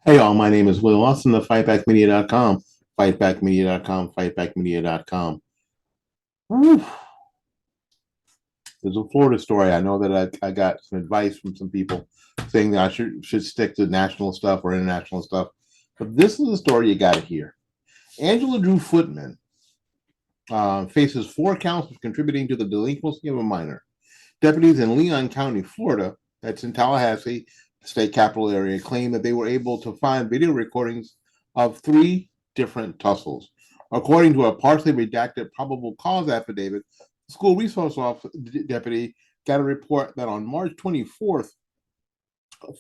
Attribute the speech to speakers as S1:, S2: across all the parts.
S1: Hey y'all, my name is Will Austin of fightbackmedia.com, fightbackmedia.com, fightbackmedia.com. Whew. There's a Florida story. I know that I got some advice from some people saying that I should stick to national stuff or international stuff. But this is a story you got to hear. Angela Drew Footman faces 4 counts of contributing to the delinquency of a minor. Deputies in Leon County, Florida, that's in Tallahassee, state capital area, claim that they were able to find video recordings of 3 different tussles. According to a partially redacted probable cause affidavit, the school resource officer deputy got a report that on March 24th,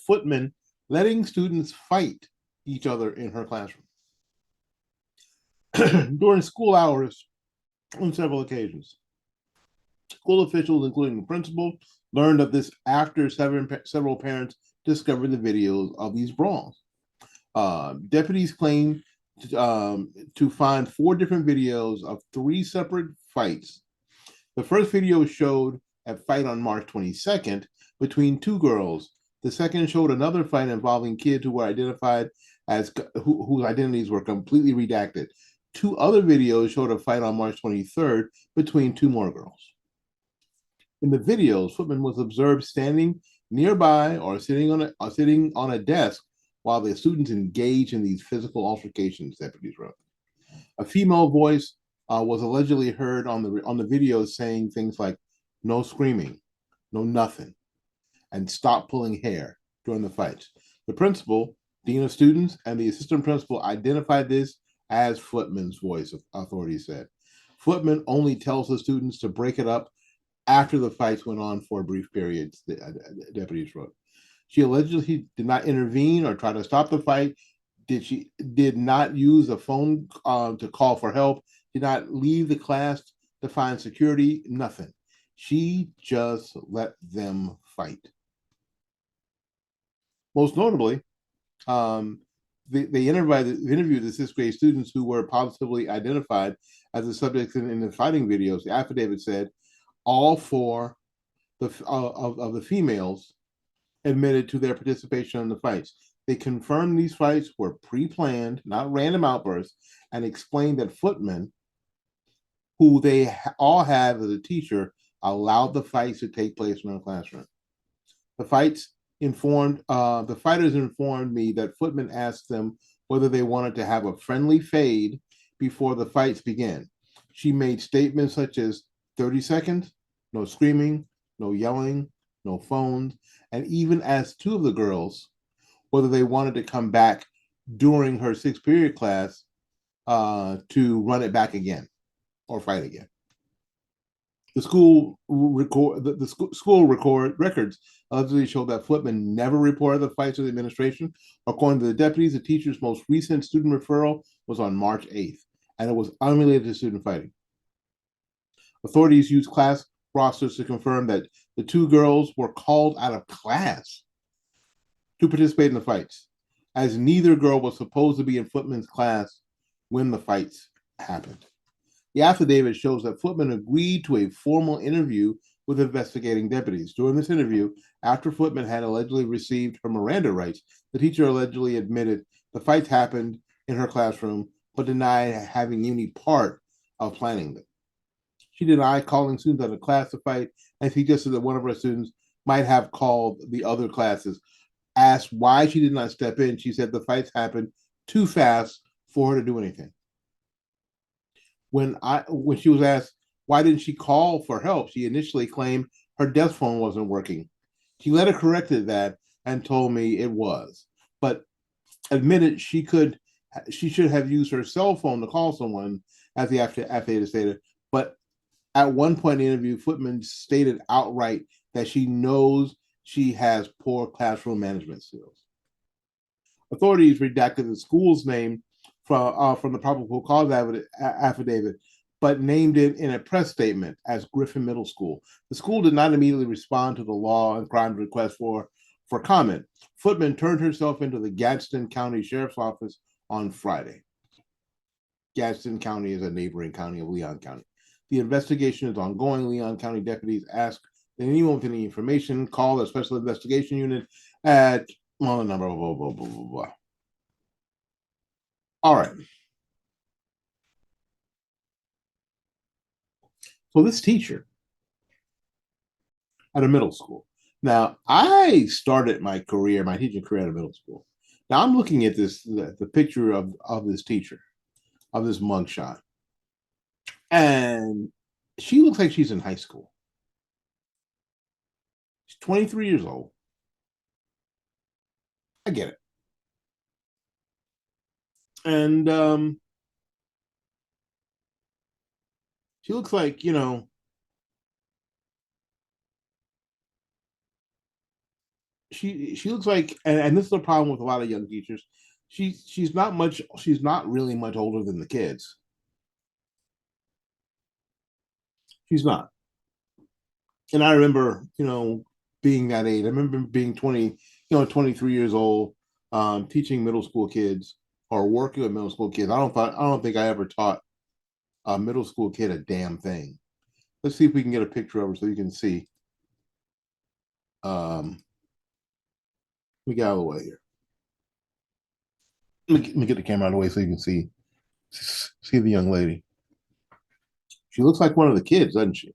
S1: Footman letting students fight each other in her classroom during school hours on several occasions. School officials, including the principal, learned of this after several parents discovered the videos of these brawls. Deputies claim to find 4 different videos of 3 separate fights. The first video showed a fight on March 22nd between 2 girls. The second showed another fight involving kids who were identified as whose identities were completely redacted. 2 other videos showed a fight on March 23rd between 2 more girls. In the videos, Footman was observed standing nearby or sitting on a desk while the students engaged in these physical altercations, deputies wrote. A female voice was allegedly heard on the video saying things like "no screaming, no nothing," and "stop pulling hair" during the fights. The principal, dean of students, and the assistant principal identified this as Footman's voice, authorities said. Footman only tells the students to break it up after the fights went on for a brief period, the deputies wrote. She allegedly did not intervene or try to stop the fight. She did not use a phone to call for help, did not leave the class to find security, nothing. She just let them fight. Most notably, they interviewed the 6th grade students who were positively identified as the subjects in the fighting videos. The affidavit said all 4 of the females admitted to their participation in the fights. They confirmed these fights were pre-planned, not random outbursts, and explained that Footman, who they all have as a teacher, allowed the fights to take place in her classroom. The fighters informed me that Footman asked them whether they wanted to have a friendly fade before the fights began. She made statements such as 30 seconds, no screaming, no yelling, no phones, and even asked 2 of the girls whether they wanted to come back during her 6th period class to run it back again or fight again. The school records allegedly show that Footman never reported the fights to the administration. According to the deputies, the teacher's most recent student referral was on March 8th, and it was unrelated to student fighting. Authorities used class rosters to confirm that the 2 girls were called out of class to participate in the fights, as neither girl was supposed to be in Footman's class when the fights happened. The affidavit shows that Footman agreed to a formal interview with investigating deputies. During this interview, after Footman had allegedly received her Miranda rights, the teacher allegedly admitted the fights happened in her classroom, but denied having any part of planning them. She denied calling students out of class to fight and suggested that one of her students might have called the other classes. Asked why she did not step in, she said the fights happened too fast for her to do anything. When she was asked why didn't she call for help, she initially claimed her desk phone wasn't working. She later corrected that and told me it was, but admitted she should have used her cell phone to call someone, as the affidavit stated. But at one point in the interview, Footman stated outright that she knows she has poor classroom management skills. Authorities redacted the school's name from the probable cause affidavit, but named it in a press statement as Griffin Middle School. The school did not immediately respond to the law and crime request for comment. Footman turned herself into the Gadsden County Sheriff's Office on Friday. Gadsden County is a neighboring county of Leon County. The investigation is ongoing. Leon County deputies ask that anyone with any information call the Special Investigation Unit at, well, the number, blah, blah, blah, blah, blah. All right. So this teacher at a middle school. Now, I started my career, my teaching career at a middle school. Now I'm looking at this, the picture of this teacher, of this mugshot, and she looks like she's in high school. She's 23 years old. I get it. And she looks like, she looks like, and this is the problem with a lot of young teachers. She's not really much older than the kids. She's not. And I remember, being that age. I remember being 20, 23 years old, teaching middle school kids or working with middle school kids. I don't think I ever taught a middle school kid a damn thing. Let's see if we can get a picture of her so you can see. Let me get out of the way here. Let me get the camera out of the way so you can see the young lady. She looks like one of the kids, doesn't she?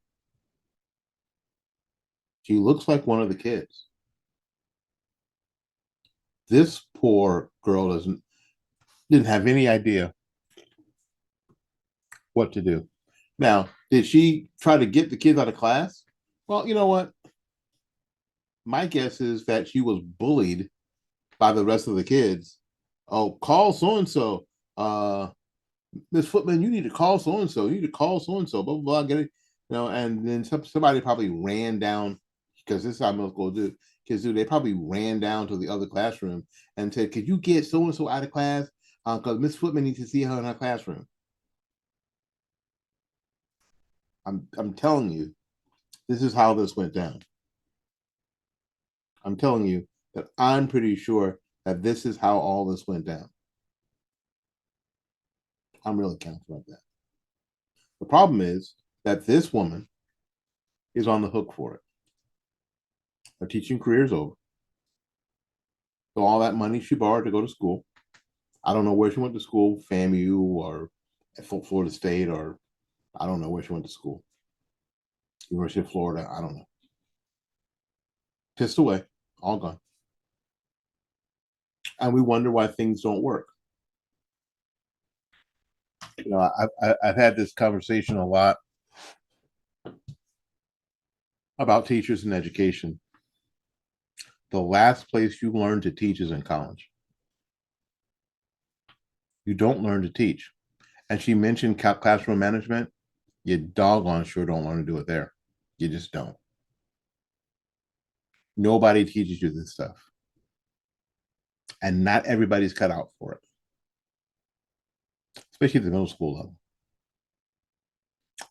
S1: She looks like one of the kids. This poor girl didn't have any idea what to do. Now, did she try to get the kids out of class? Well, you know what? My guess is that she was bullied by the rest of the kids. Oh, call so and so. Miss Footman, you need to call so and so. You need to call so and so. Blah blah blah. Get it, and then somebody probably ran down because this is how middle school do. Kids do. They probably ran down to the other classroom and said, "Could you get so and so out of class? Because Miss Footman needs to see her in her classroom." I'm telling you, this is how this went down. I'm telling you that I'm pretty sure that this is how all this went down. I'm really confident about that. The problem is that this woman is on the hook for it. Her teaching career is over. So all that money she borrowed to go to school, I don't know where she went to school, FAMU or Florida State, or I don't know where she went to school. University of Florida, I don't know. Pissed away, all gone. And we wonder why things don't work. I've had this conversation a lot about teachers and education. The last place you learn to teach is in college. You don't learn to teach. And she mentioned classroom management. You doggone sure don't learn to do it there. You just don't. Nobody teaches you this stuff. And not everybody's cut out for it, especially at the middle school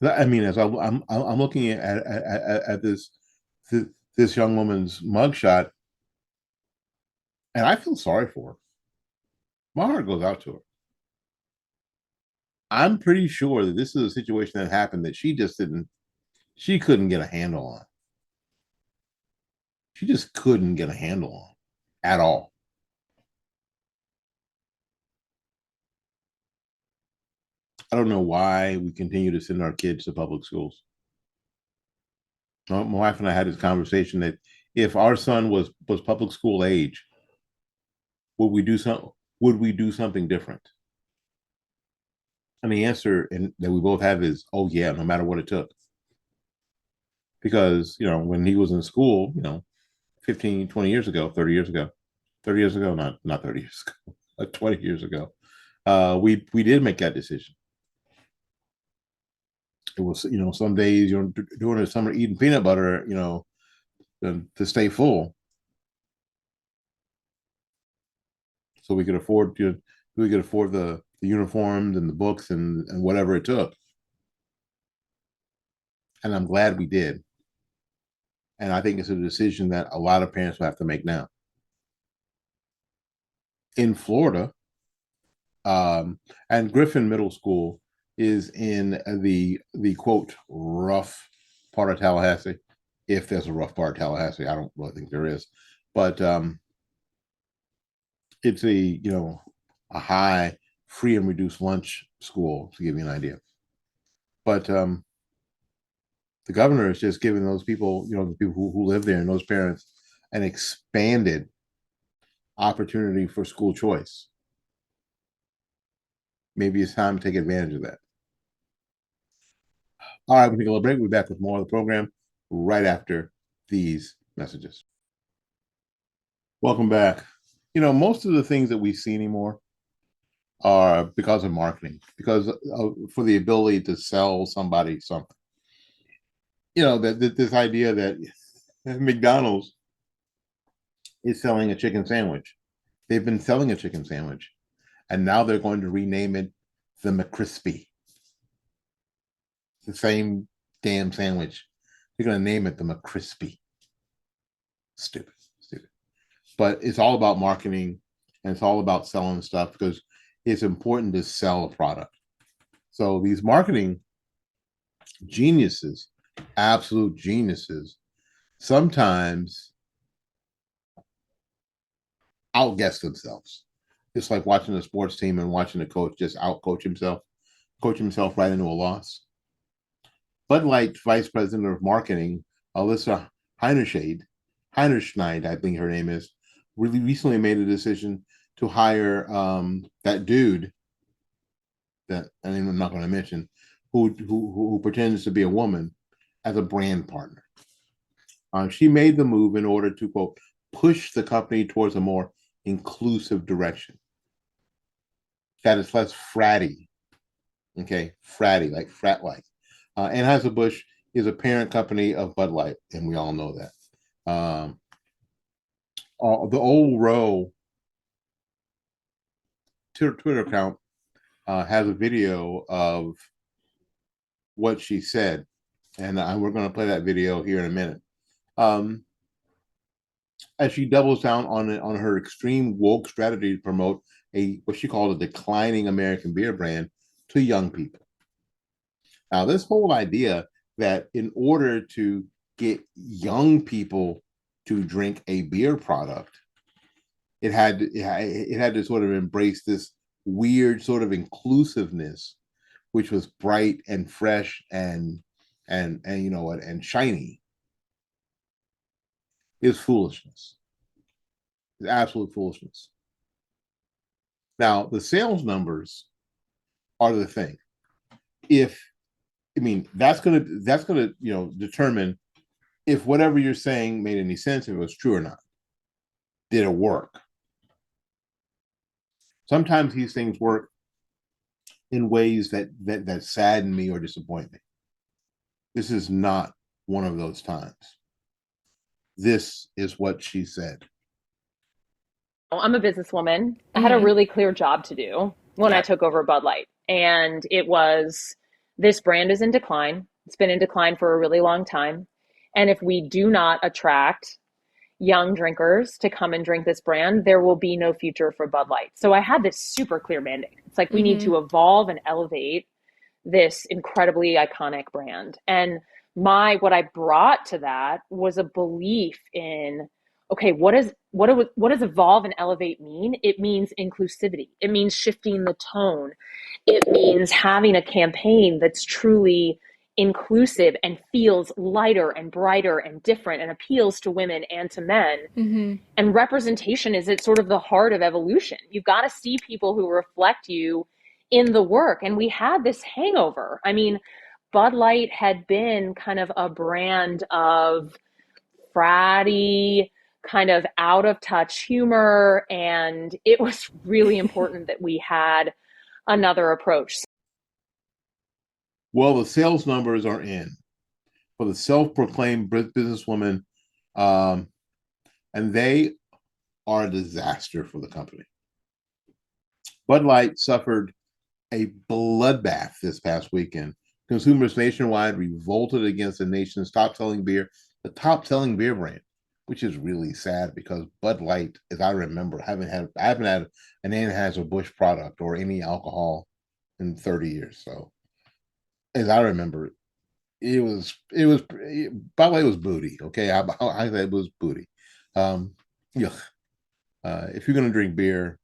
S1: level. I mean, as I'm looking at this young woman's mugshot, and I feel sorry for her. My heart goes out to her. I'm pretty sure that this is a situation that happened that she couldn't get a handle on. She just couldn't get a handle on at all. I don't know why we continue to send our kids to public schools. My wife and I had this conversation that if our son was public school age, would we do something different? And the answer that we both have is, oh yeah, no matter what it took. Because, when he was in school, 15, 20 years ago, 30 years ago, 30 years ago, not 30 years ago, like 20 years ago, we did make that decision. It was, some days, during the summer eating peanut butter, to stay full. So we could afford the uniforms and the books and whatever it took. And I'm glad we did. And I think it's a decision that a lot of parents will have to make now. In Florida, and Griffin Middle School is in the quote rough part of Tallahassee. If there's a rough part of Tallahassee, I don't really think there is, but it's a high free and reduced lunch school, to give you an idea. But the governor is just giving those people, the people who live there and those parents, an expanded opportunity for school choice. Maybe it's time to take advantage of that. All right, we'll take a little break. We'll be back with more of the program right after these messages. Welcome back. Most of the things that we see anymore are because of marketing, because for the ability to sell somebody something. That this idea that McDonald's is selling a chicken sandwich. They've been selling a chicken sandwich, and now they're going to rename it the McCrispy. It's the same damn sandwich. They're going to name it the McCrispy. Stupid. But it's all about marketing, and it's all about selling stuff, because it's important to sell a product. So these marketing geniuses, absolute geniuses, sometimes outguess themselves. It's like watching a sports team and watching the coach just outcoach himself, coach himself right into a loss. Bud Light Vice President of Marketing, Alyssa Heinerscheid, I think her name is, really recently made a decision to hire that dude that I'm not going to mention, who pretends to be a woman, as a brand partner. She made the move in order to, quote, push the company towards a more inclusive direction that is less fratty. Okay, fratty, like frat-like. Anheuser-Busch is a parent company of Bud Light, and we all know that. The Old Row Twitter account has a video of what she said, and we're going to play that video here in a minute. As she doubles down on her extreme woke strategy to promote what she called a declining American beer brand to young people. Now, this whole idea that in order to get young people to drink a beer product, it had to sort of embrace this weird sort of inclusiveness, which was bright and fresh and shiny, is foolishness. It's absolute foolishness. Now, the sales numbers are the thing. That's gonna determine if whatever you're saying made any sense, if it was true or not. Did it work? Sometimes these things work in ways that sadden me or disappoint me. This is not one of those times. This is what she said.
S2: I'm a businesswoman. I had a really clear job to do when I took over Bud Light. And it was, this brand is in decline. It's been in decline for a really long time. And if we do not attract young drinkers to come and drink this brand, there will be no future for Bud Light. So I had this super clear mandate. It's like, we need to evolve and elevate this incredibly iconic brand. And what I brought to that was a belief in, okay, what does evolve and elevate mean? It means inclusivity. It means shifting the tone. It means having a campaign that's truly inclusive and feels lighter and brighter and different and appeals to women and to men. And representation is at sort of the heart of evolution. You've got to see people who reflect you in the work. And we had this hangover. I mean, Bud Light had been kind of a brand of fratty, kind of out of touch humor. And it was really important that we had another approach.
S1: Well, the sales numbers are in for the self-proclaimed businesswoman, and they are a disaster for the company. Bud Light suffered a bloodbath this past weekend. Consumers nationwide revolted against the nation's top-selling beer brand, which is really sad because Bud Light, as I remember, I haven't had an Anheuser-Busch product or any alcohol in 30 years. So, as I remember, it was Bud Light was booty. Okay, I said it was booty. Yeah. If you're gonna drink beer,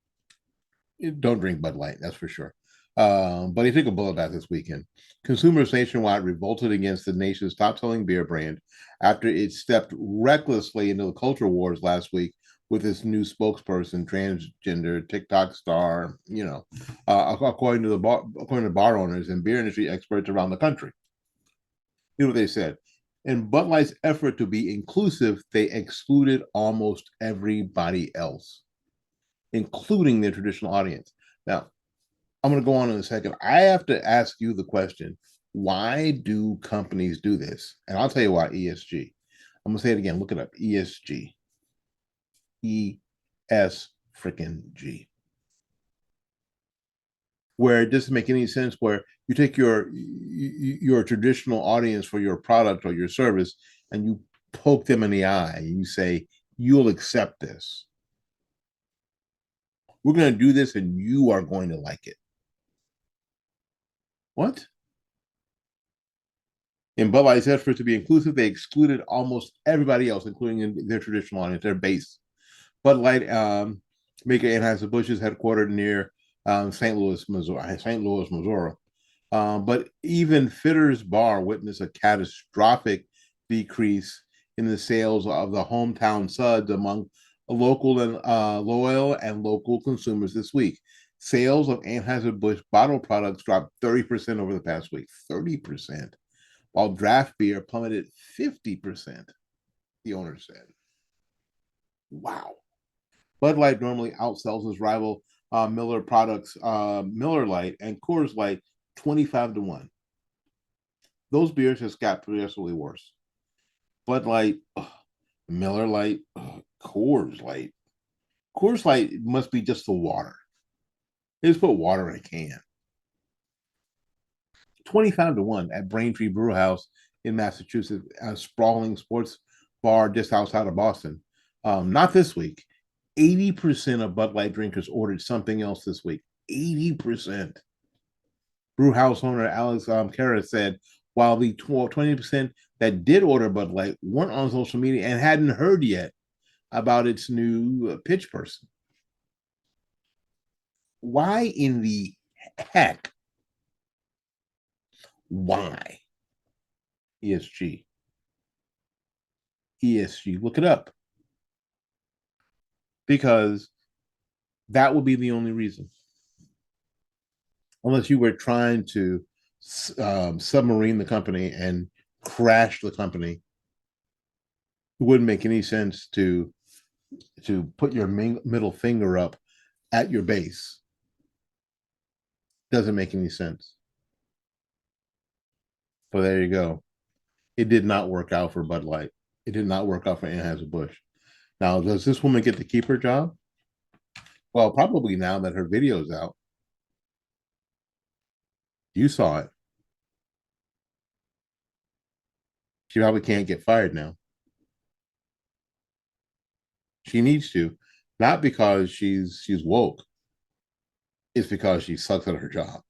S1: Don't drink Bud Light, that's for sure. But he took a bullet bath this weekend. Consumers nationwide revolted against the nation's top-selling beer brand after it stepped recklessly into the culture wars last week with its new spokesperson, transgender TikTok star. According to bar owners and beer industry experts around the country. You know what they said? In Bud Light's effort to be inclusive, they excluded almost everybody else, including their traditional audience. Now, I'm going to go on in a second. I have to ask you the question, why do companies do this? And I'll tell you why. ESG. I'm going to say it again. Look it up. ESG. ES freaking G. Where it doesn't make any sense, where you take your traditional audience for your product or your service and you poke them in the eye and you say, you'll accept this. We're going to do this and you are going to like it. What? In Bud Light's effort to be inclusive, they excluded almost everybody else, including their traditional audience, their base. Bud Light maker Anheuser-Busch is headquartered near St. Louis, Missouri. But even Fitter's Bar witnessed a catastrophic decrease in the sales of the hometown suds among local and loyal and local consumers this week. Sales of Anheuser-Busch bottled products dropped 30% over the past week, 30%, while draft beer plummeted 50%, the owner said. Wow. Bud Light normally outsells its rival Miller products, Miller Lite and Coors Light, 25-1. Those beers just got progressively worse. Bud Light, Miller Lite, Coors Light. Coors Light must be just the water. They just put water in a can. 25-1 at Braintree Brew House in Massachusetts, a sprawling sports bar just outside of Boston. Not this week. 80% of Bud Light drinkers ordered something else this week. 80%. Brew House owner Alex Kara said, while the 20% that did order Bud Light weren't on social media and hadn't heard yet about its new pitch person. Why in the heck? Why? ESG. ESG. Look it up. Because that would be the only reason. Unless you were trying to submarine the company and crash the company, it wouldn't make any sense to put your middle finger up at your base. Doesn't make any sense. But there you go. It did not work out for Bud Light. It did not work out for Anheuser-Busch. Now, does this woman get to keep her job? Well, probably now that her video's out. You saw it. She probably can't get fired now. She needs to, not because she's woke. It's because she sucks at her job.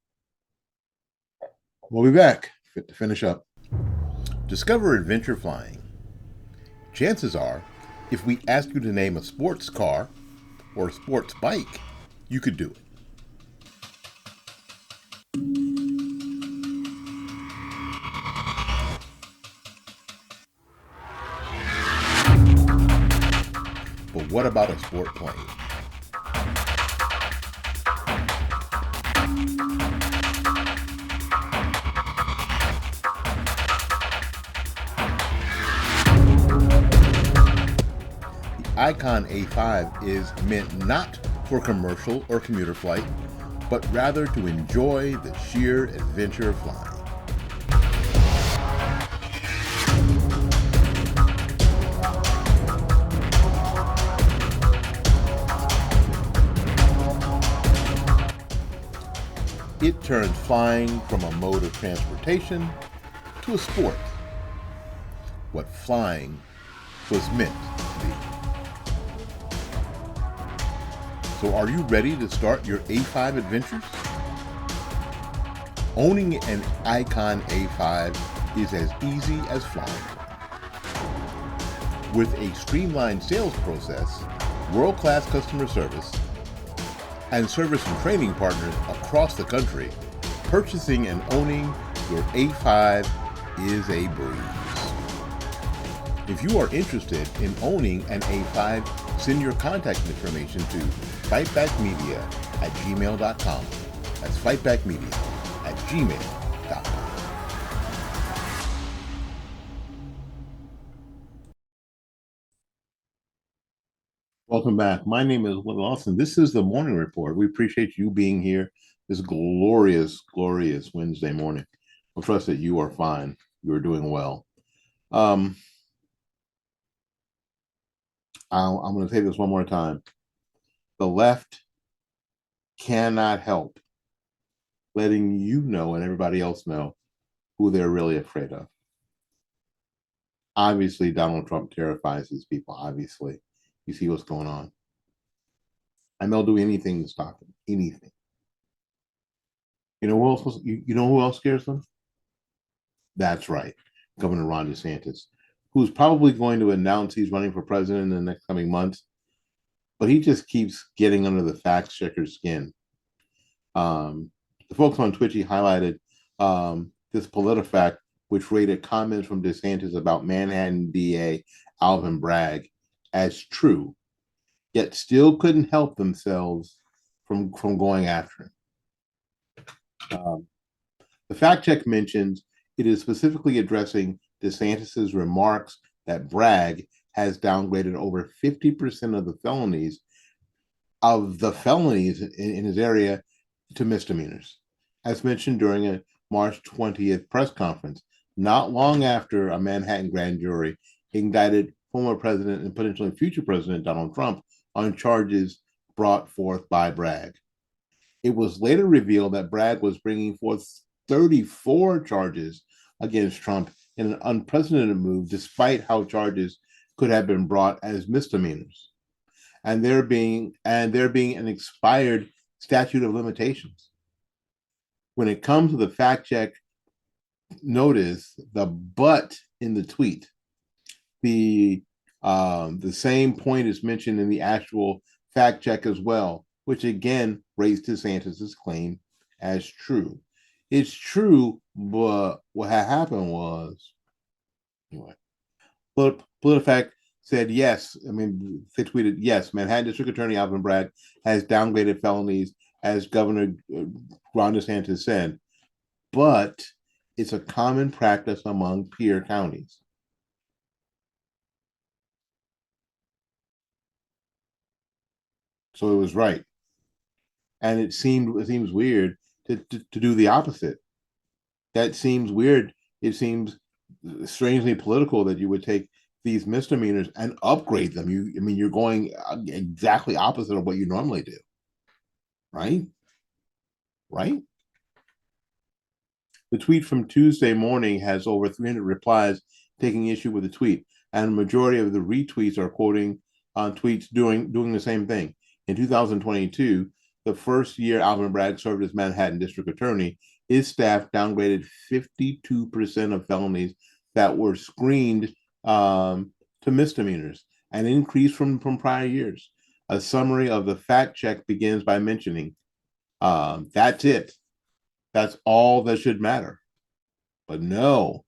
S1: We'll be back to finish up. Discover adventure flying. Chances are, if we ask you to name a sports car or a sports bike, you could do it. But what about a sport plane? Icon A5 is meant not for commercial or commuter flight, but rather to enjoy the sheer adventure of flying. It turns flying from a mode of transportation to a sport. What flying was meant to be. So are you ready to start your A5 adventures? Owning an Icon A5 is as easy as flying. With a streamlined sales process, world-class customer service, and service and training partners across the country, purchasing and owning your A5 is a breeze. If you are interested in owning an A5, send your contact information to fightbackmedia@gmail.com. That's fightbackmedia@gmail.com. Welcome back. My name is Will Lawson. This is the Morning Report. We appreciate you being here this glorious, glorious Wednesday morning. I trust that you are fine. You are doing well. I'm going to say this one more time. The left cannot help letting you know and everybody else know who they're really afraid of. Obviously, Donald Trump terrifies these people. Obviously, you see what's going on. And they'll do anything to stop him. Anything. You know who else? You know who else scares them? That's right, Governor Ron DeSantis, who's probably going to announce he's running for president in the next coming months, but he just keeps getting under the fact checker's skin. The folks on Twitch, he highlighted this PolitiFact, which rated comments from DeSantis about Manhattan DA Alvin Bragg as true, yet still couldn't help themselves from going after him. The fact check mentions it is specifically addressing DeSantis's remarks that Bragg has downgraded over 50% of the felonies in his area to misdemeanors, as mentioned during a March 20th press conference, not long after a Manhattan grand jury indicted former president and potentially future president Donald Trump on charges brought forth by Bragg. It was later revealed that Bragg was bringing forth 34 charges against Trump in an unprecedented move, despite how charges could have been brought as misdemeanors, and there being an expired statute of limitations. When it comes to the fact check, notice the but in the tweet. The same point is mentioned in the actual fact check as well, which again raised DeSantis's claim as true. It's true, but what had happened was, anyway, PolitiFact said yes. I mean, they tweeted, yes, Manhattan District Attorney Alvin Bragg has downgraded felonies, as Governor Ron DeSantis said, but it's a common practice among peer counties. So it was right. And it seems weird to do the opposite. That seems weird. It seems strangely political that you would take these misdemeanors and upgrade them. You're going exactly opposite of what you normally do, right? Right? The tweet from Tuesday morning has over 300 replies taking issue with the tweet, and the majority of the retweets are quoting tweets doing the same thing. In 2022, the first year Alvin Bragg served as Manhattan District Attorney, his staff downgraded 52% of felonies that were screened to misdemeanors, an increase from prior years. A summary of the fact check begins by mentioning, that's it. That's all that should matter. But no.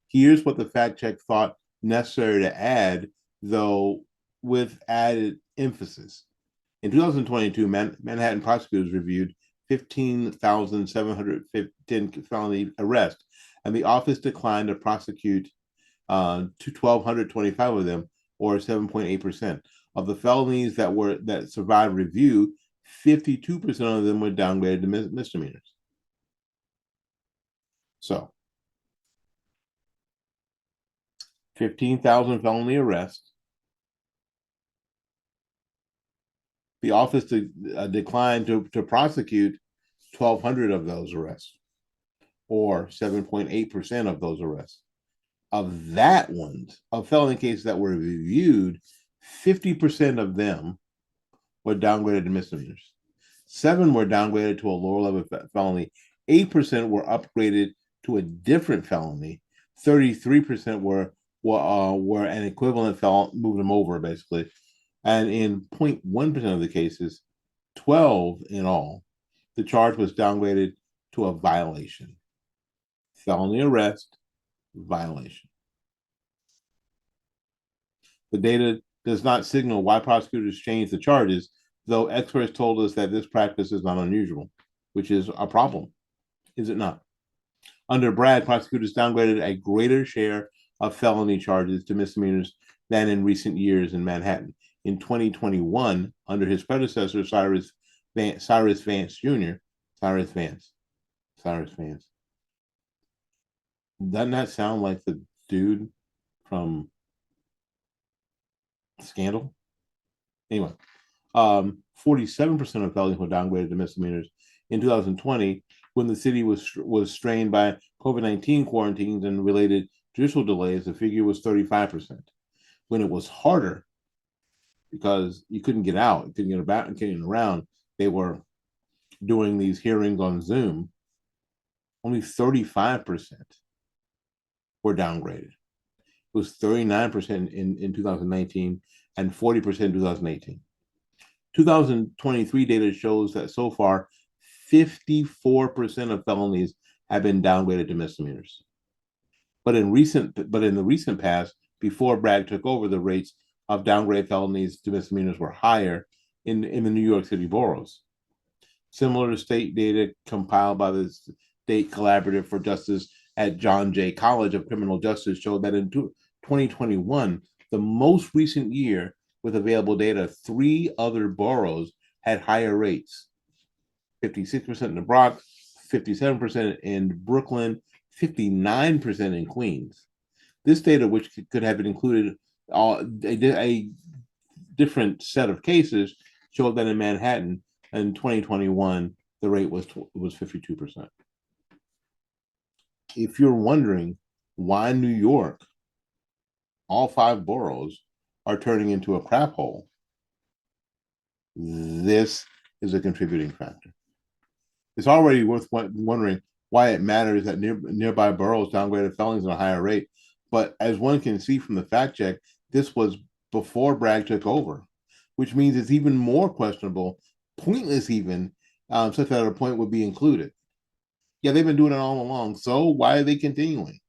S1: Here's what the fact check thought necessary to add, though with added emphasis. In 2022, Manhattan prosecutors reviewed 15,710 felony arrests, and the office declined to prosecute to 1,225 of them, or 7.8%. Of the felonies that survived review, 52% of them were downgraded to misdemeanors. So, 15,000 felony arrests. The office declined to prosecute 1,200 of those arrests, or 7.8% of those arrests. Of felony cases that were reviewed, 50% of them were downgraded to misdemeanors. 7 were downgraded to a lower level felony. 8% were upgraded to a different felony. 33% were an equivalent felony, moved them over basically. And in 0.1% of the cases, 12 in all. The charge was downgraded to a violation. Felony arrest, violation. The data does not signal why prosecutors changed the charges, though experts told us that this practice is not unusual, which is a problem, is it not? Under Bragg, prosecutors downgraded a greater share of felony charges to misdemeanors than in recent years in Manhattan. In 2021, under his predecessor, Cyrus Vance Jr., Cyrus Vance. Doesn't that sound like the dude from Scandal? Anyway, 47% of felonies were downgraded to misdemeanors. In 2020, when the city was strained by COVID-19 quarantines and related judicial delays, the figure was 35%. When it was harder because you couldn't get out, you couldn't get about and getting around, they were doing these hearings on Zoom. Only 35% were downgraded. It was 39% in 2019 and 40% in 2018. 2023 data shows that so far, 54% of felonies have been downgraded to misdemeanors. But in the recent past, before Bragg took over, the rates of downgrade felonies to misdemeanors were higher in the New York City boroughs. Similar to state data compiled by the State Collaborative for Justice at John Jay College of Criminal Justice showed that in 2021, the most recent year with available data, 3 other boroughs had higher rates. 56% in the Bronx, 57% in Brooklyn, 59% in Queens. This data, which could have included a different set of cases, showed that in Manhattan in 2021, the rate was 52%. If you're wondering why New York, all 5 boroughs, are turning into a crap hole, this is a contributing factor. It's already worth wondering why it matters that nearby boroughs downgraded felonies at a higher rate. But as one can see from the fact check, this was before Bragg took over, which means it's even more questionable, pointless even, such that a point would be included. Yeah, they've been doing it all along. So why are they continuing?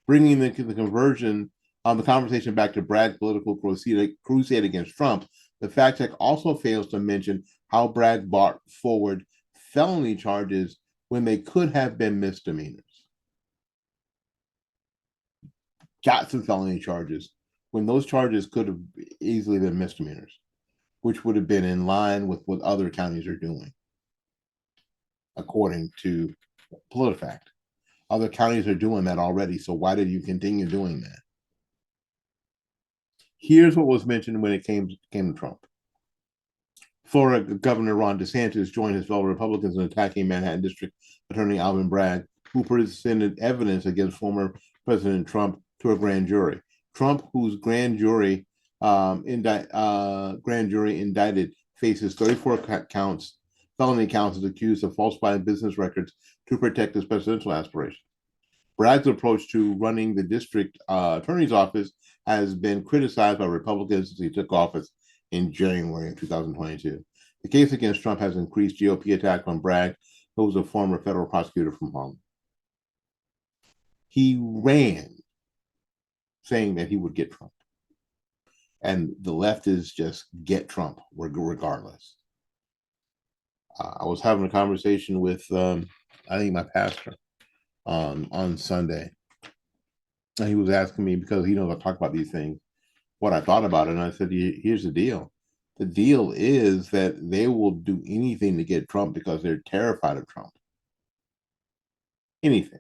S1: Bringing the conversion the conversation back to Bragg's political crusade against Trump, the fact check also fails to mention how Bragg brought forward felony charges when they could have been misdemeanors. Got some felony charges when those charges could have easily been misdemeanors, which would have been in line with what other counties are doing, according to PolitiFact. Other counties are doing that already, so why did you continue doing that? Here's what was mentioned when it came to Trump. Florida Governor Ron DeSantis joined his fellow Republicans in attacking Manhattan District Attorney Alvin Bragg, who presented evidence against former President Trump to a grand jury. Trump, whose grand jury indicted, faces 34 felony counts, is accused of falsifying business records to protect his presidential aspirations. Bragg's approach to running the district attorney's office has been criticized by Republicans since he took office in January of 2022. The case against Trump has increased GOP attack on Bragg, who was a former federal prosecutor from Harlem. He ran saying that he would get Trump. And the left is just get Trump regardless. I was having a conversation with, I think, my pastor on Sunday. And he was asking me, because he knows I talk about these things, what I thought about it. And I said, here's the deal. The deal is that they will do anything to get Trump because they're terrified of Trump. Anything.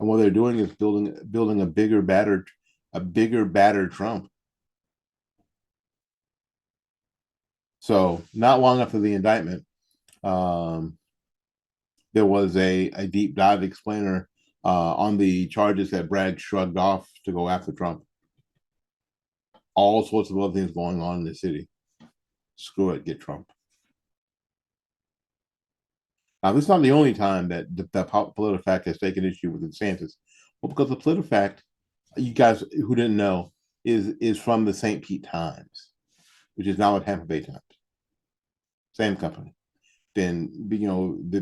S1: And what they're doing is building a bigger, battered Trump. So not long after the indictment, there was a deep dive explainer on the charges that Bragg shrugged off to go after Trump. All sorts of other things going on in the city. Screw it, get Trump. Now, this is not the only time that the PolitiFact has taken issue with DeSantis. Well, because the PolitiFact, you guys who didn't know, is from the St. Pete Times. which is now at Tampa Bay Times. Same company. They've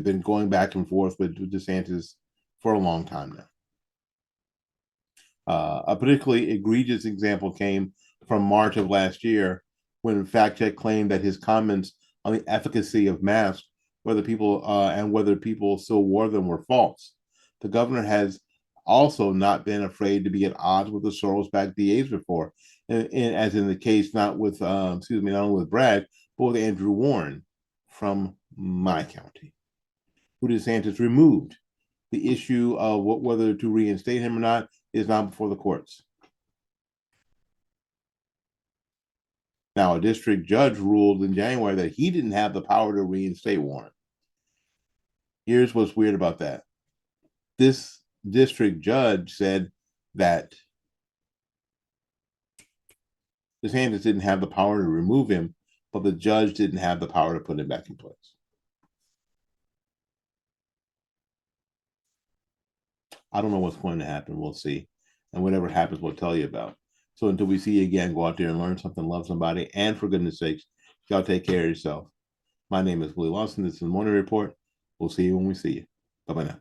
S1: been going back and forth with DeSantis for a long time now. A particularly egregious example came from March of last year when fact check claimed that his comments on the efficacy of masks, whether people still wore them, were false. The governor has also not been afraid to be at odds with the Soros-backed DAs before, as in the case not only with Bragg, but with Andrew Warren from my county, who DeSantis removed. The issue of whether to reinstate him or not is not before the courts. Now, a district judge ruled in January that he didn't have the power to reinstate Warren. Here's what's weird about that. This district judge said that DeSantis didn't have the power to remove him, but the judge didn't have the power to put him back in place. I don't know what's going to happen. We'll see. And whatever happens, we'll tell you about. So until we see you again, go out there and learn something, love somebody, and for goodness sakes, y'all take care of yourself. My name is Willie Lawson. This is the Morning Report. We'll see you when we see you. Bye-bye now.